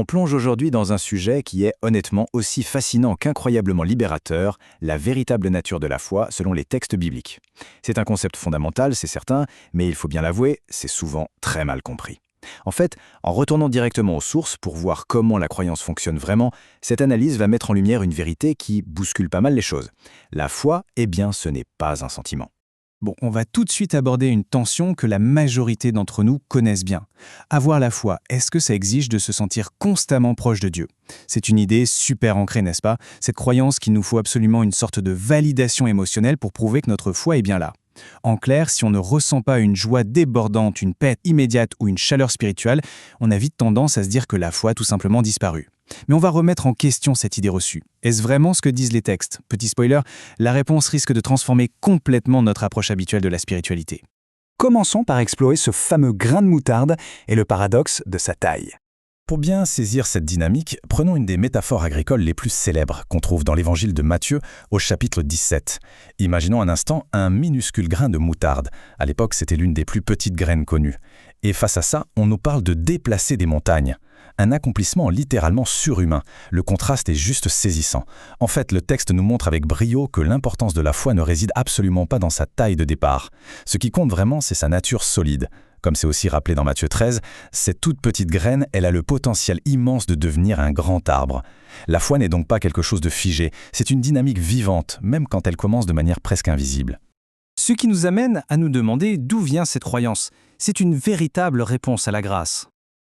On plonge aujourd'hui dans un sujet qui est honnêtement aussi fascinant qu'incroyablement libérateur, la véritable nature de la foi selon les textes bibliques. C'est un concept fondamental, c'est certain, mais il faut bien l'avouer, c'est souvent très mal compris. En fait, en retournant directement aux sources pour voir comment la croyance fonctionne vraiment, cette analyse va mettre en lumière une vérité qui bouscule pas mal les choses. La foi, eh bien, ce n'est pas un sentiment. Bon, on va tout de suite aborder une tension que la majorité d'entre nous connaissent bien. Avoir la foi, est-ce que ça exige de se sentir constamment proche de Dieu? C'est une idée super ancrée, n'est-ce pas? Cette croyance qu'il nous faut absolument une sorte de validation émotionnelle pour prouver que notre foi est bien là. En clair, si on ne ressent pas une joie débordante, une paix immédiate ou une chaleur spirituelle, on a vite tendance à se dire que la foi a tout simplement disparu. Mais on va remettre en question cette idée reçue. Est-ce vraiment ce que disent les textes? Petit spoiler, la réponse risque de transformer complètement notre approche habituelle de la spiritualité. Commençons par explorer ce fameux grain de moutarde et le paradoxe de sa taille. Pour bien saisir cette dynamique, prenons une des métaphores agricoles les plus célèbres qu'on trouve dans l'évangile de Matthieu au chapitre 17. Imaginons un instant un minuscule grain de moutarde. À l'époque, c'était l'une des plus petites graines connues. Et face à ça, on nous parle de déplacer des montagnes. Un accomplissement littéralement surhumain. Le contraste est juste saisissant. En fait, le texte nous montre avec brio que l'importance de la foi ne réside absolument pas dans sa taille de départ. Ce qui compte vraiment, c'est sa nature solide. Comme c'est aussi rappelé dans Matthieu 13, cette toute petite graine, elle a le potentiel immense de devenir un grand arbre. La foi n'est donc pas quelque chose de figé, c'est une dynamique vivante, même quand elle commence de manière presque invisible. Ce qui nous amène à nous demander d'où vient cette croyance. C'est une véritable réponse à la grâce.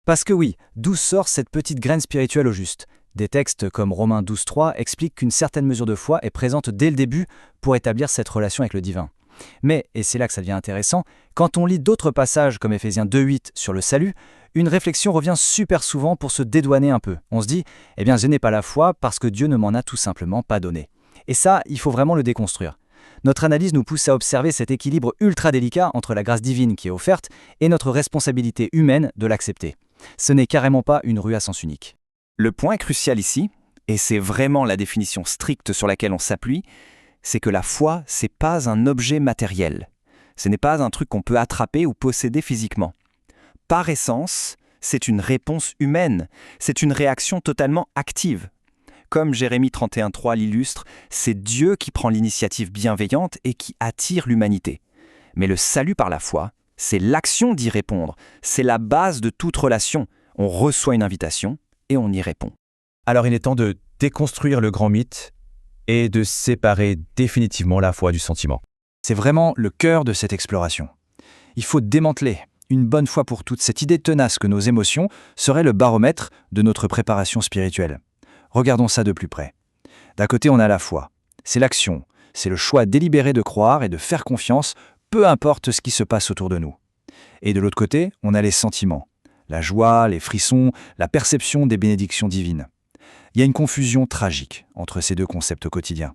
Parce que oui, d'où sort cette petite graine spirituelle au juste? Des textes comme Romains 12.3 expliquent qu'une certaine mesure de foi est présente dès le début pour établir cette relation avec le divin. Mais, et c'est là que ça devient intéressant, quand on lit d'autres passages comme Ephésiens 2.8 sur le salut, une réflexion revient super souvent pour se dédouaner un peu. On se dit, eh bien je n'ai pas la foi parce que Dieu ne m'en a tout simplement pas donné. Et ça, il faut vraiment le déconstruire. Notre analyse nous pousse à observer cet équilibre ultra délicat entre la grâce divine qui est offerte et notre responsabilité humaine de l'accepter. Ce n'est carrément pas une rue à sens unique. Le point crucial ici, et c'est vraiment la définition stricte sur laquelle on s'appuie, c'est que la foi, c'est pas un objet matériel. Ce n'est pas un truc qu'on peut attraper ou posséder physiquement. Par essence, c'est une réponse humaine, c'est une réaction totalement active. Comme Jérémie 31.3 l'illustre, c'est Dieu qui prend l'initiative bienveillante et qui attire l'humanité. Mais le salut par la foi, c'est l'action d'y répondre, c'est la base de toute relation. On reçoit une invitation et on y répond. Alors il est temps de déconstruire le grand mythe et de séparer définitivement la foi du sentiment. C'est vraiment le cœur de cette exploration. Il faut démanteler, une bonne fois pour toutes, cette idée tenace que nos émotions seraient le baromètre de notre préparation spirituelle. Regardons ça de plus près. D'un côté, on a la foi. C'est l'action, c'est le choix délibéré de croire et de faire confiance, peu importe ce qui se passe autour de nous. Et de l'autre côté, on a les sentiments. La joie, les frissons, la perception des bénédictions divines. Il y a une confusion tragique entre ces deux concepts quotidiens.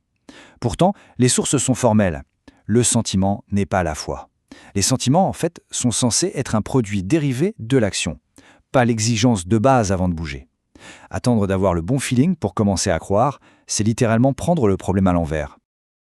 Pourtant, les sources sont formelles. Le sentiment n'est pas la foi. Les sentiments, en fait, sont censés être un produit dérivé de l'action, pas l'exigence de base avant de bouger. Attendre d'avoir le bon feeling pour commencer à croire, c'est littéralement prendre le problème à l'envers.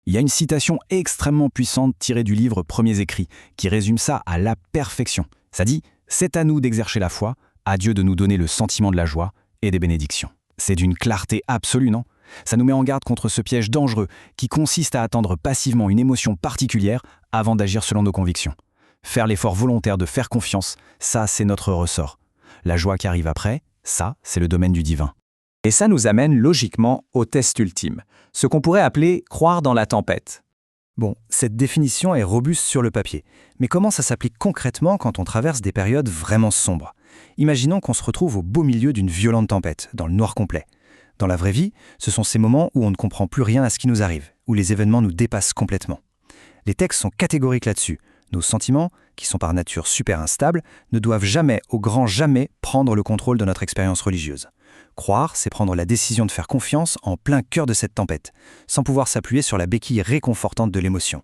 Il y a une citation extrêmement puissante tirée du livre Premiers écrits qui résume ça à la perfection. Ça dit « C'est à nous d'exercer la foi, à Dieu de nous donner le sentiment de la joie et des bénédictions ». C'est d'une clarté absolue, non? Ça nous met en garde contre ce piège dangereux qui consiste à attendre passivement une émotion particulière avant d'agir selon nos convictions. Faire l'effort volontaire de faire confiance, ça c'est notre ressort. La joie qui arrive après, ça c'est le domaine du divin. Et ça nous amène logiquement au test ultime, ce qu'on pourrait appeler « croire dans la tempête ». Bon, cette définition est robuste sur le papier, mais comment ça s'applique concrètement quand on traverse des périodes vraiment sombres? Imaginons qu'on se retrouve au beau milieu d'une violente tempête, dans le noir complet. Dans la vraie vie, ce sont ces moments où on ne comprend plus rien à ce qui nous arrive, où les événements nous dépassent complètement. Les textes sont catégoriques là-dessus. Nos sentiments, qui sont par nature super instables, ne doivent jamais, au grand jamais, prendre le contrôle de notre expérience religieuse. Croire, c'est prendre la décision de faire confiance en plein cœur de cette tempête, sans pouvoir s'appuyer sur la béquille réconfortante de l'émotion.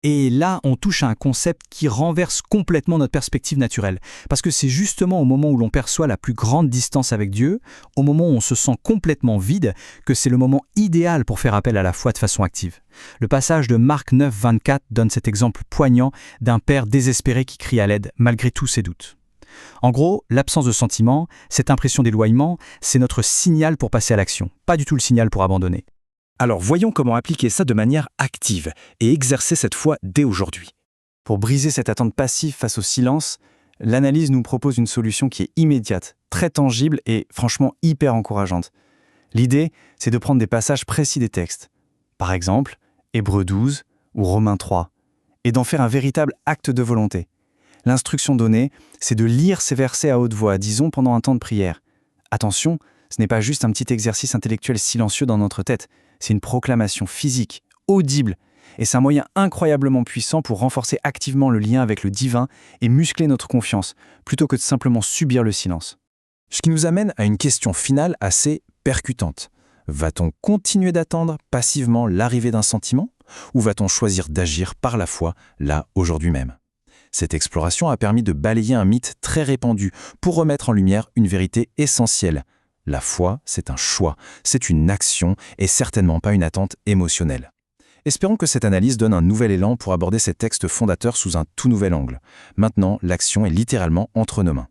Et là, on touche à un concept qui renverse complètement notre perspective naturelle. Parce que c'est justement au moment où l'on perçoit la plus grande distance avec Dieu, au moment où on se sent complètement vide, que c'est le moment idéal pour faire appel à la foi de façon active. Le passage de Marc 9, 24 donne cet exemple poignant d'un père désespéré qui crie à l'aide malgré tous ses doutes. En gros, l'absence de sentiment, cette impression d'éloignement, c'est notre signal pour passer à l'action, pas du tout le signal pour abandonner. Alors voyons comment appliquer ça de manière active et exercer cette foi dès aujourd'hui. Pour briser cette attente passive face au silence, l'analyse nous propose une solution qui est immédiate, très tangible et franchement hyper encourageante. L'idée, c'est de prendre des passages précis des textes, par exemple Hébreux 12 ou Romains 3, et d'en faire un véritable acte de volonté. L'instruction donnée, c'est de lire ces versets à haute voix, disons pendant un temps de prière. Attention, ce n'est pas juste un petit exercice intellectuel silencieux dans notre tête, c'est une proclamation physique, audible, et c'est un moyen incroyablement puissant pour renforcer activement le lien avec le divin et muscler notre confiance, plutôt que de simplement subir le silence. Ce qui nous amène à une question finale assez percutante. Va-t-on continuer d'attendre passivement l'arrivée d'un sentiment, ou va-t-on choisir d'agir par la foi, là, aujourd'hui même ? Cette exploration a permis de balayer un mythe très répandu pour remettre en lumière une vérité essentielle. La foi, c'est un choix, c'est une action et certainement pas une attente émotionnelle. Espérons que cette analyse donne un nouvel élan pour aborder ces textes fondateurs sous un tout nouvel angle. Maintenant, l'action est littéralement entre nos mains.